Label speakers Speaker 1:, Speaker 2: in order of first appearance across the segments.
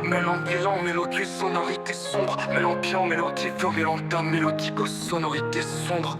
Speaker 1: Mélangeant mélodie, sonorité sombre. Mélangeant mélodie, violenta, mélodique aux sonorités sombres.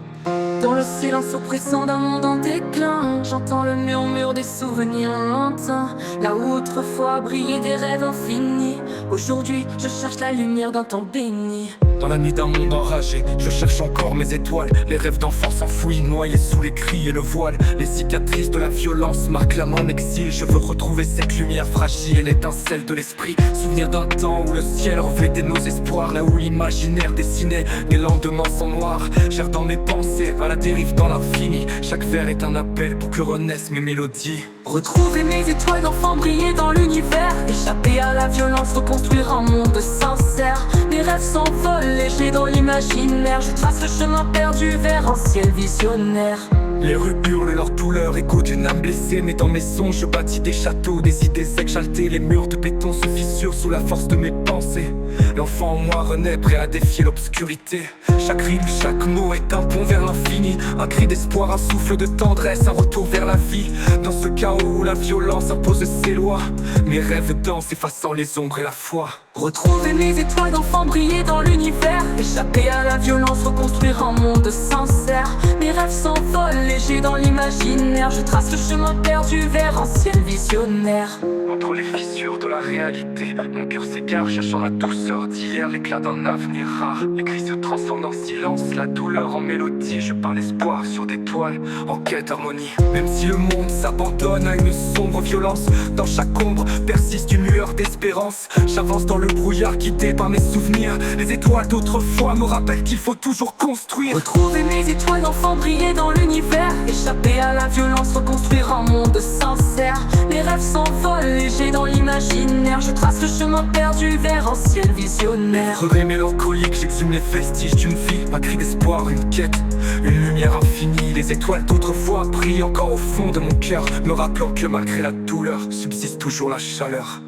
Speaker 2: Dans le silence oppressant d'un monde en déclin, j'entends le murmure des souvenirs lointains. Là où autrefois brillaient des rêves infinis, aujourd'hui je cherche la lumière d'un temps béni.
Speaker 1: Dans la nuit d'un monde enragé, je cherche encore mes étoiles. Les rêves d'enfance enfouis, noyés sous les cris et le voile. Les cicatrices de la violence marquent l'âme en exil. Je veux retrouver cette lumière fragile, l'étincelle de l'esprit. Souvenir d'un temps où le ciel revêtait nos espoirs. Là où l'imaginaire dessinait des lendemains sans noir. J'erre dans mes pensées, à la dérive dans l'infini. Chaque vers est un appel pour que renaissent mes mélodies.
Speaker 2: Retrouver mes étoiles d'enfant briller dans l'univers. Échapper à la violence, reconstruire un monde sincère. Mes rêves s'envolent légers dans l'imaginaire. Je trace le chemin perdu vers un ciel visionnaire.
Speaker 1: Les rues hurlent leur douleur, écho d'une âme blessée. Mais dans mes songes je bâtis des châteaux, des idées exaltées. Les murs de béton se fissurent sous la force de mes pensées. L'enfant en moi renaît, prêt à défier l'obscurité. Chaque rime, chaque mot est un pont vers l'infini. Un cri d'espoir, un souffle de tendresse, un retour vers la vie. Dans ce chaos où la violence impose ses lois, mes rêves dansent, effaçant les ombres et la foi.
Speaker 2: Retrouver mes étoiles d'enfant briller dans l'univers. Échapper à la violence, reconstruire un monde sincère. Mes rêves s'envolent légers dans l'imaginaire. Je trace le chemin perdu vers un ciel visionnaire.
Speaker 1: Entre les fissures de la réalité, mon cœur s'égare, cherchant la douceur d'hier, l'éclat d'un avenir rare. Les cris se transforment en silence, la douleur en mélodie. Je parle espoir sur des toiles, en quête d'harmonie. Même si le monde s'abandonne à une sombre violence, dans chaque ombre persiste une lueur d'espérance. J'avance dans le brouillard guidé par mes souvenirs. Les étoiles d'autrefois me rappellent qu'il faut toujours construire.
Speaker 2: Retrouver mes étoiles d'enfant briller dans l'univers. Échapper à la violence, reconstruire un monde sincère. Mes rêves s'envolent légers dans l'imaginaire. Je trace le chemin perdu vers un ciel visionnaire.
Speaker 1: Effrevé, mélancolique, j'exhume les vestiges d'une vie. Un cri d'espoir, une quête, une lumière infinie. Les étoiles d'autrefois brillent encore au fond de mon cœur, me rappelant que malgré la douleur subsiste toujours la chaleur.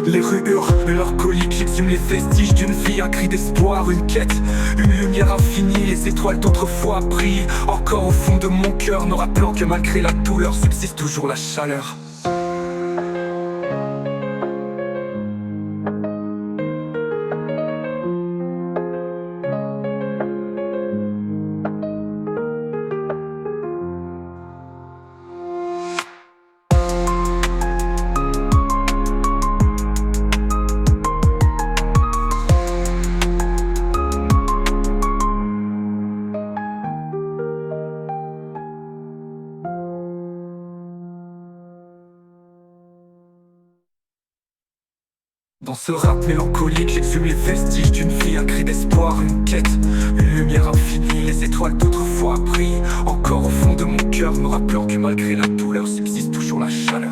Speaker 1: Les rues hurlent, mélancoliques, j'exhume les vestiges d'une vie. Un cri d'espoir, une quête, une lumière infinie. Les étoiles d'autrefois brillent encore au fond de mon cœur, me rappelant que malgré la douleur subsiste toujours la chaleur. Dans ce rap mélancolique, j'exhume les vestiges d'une vie. Un cri d'espoir, une quête, une lumière infinie. Les étoiles d'autrefois brillent encore au fond de mon cœur, me rappelant que malgré la douleur subsiste toujours la chaleur.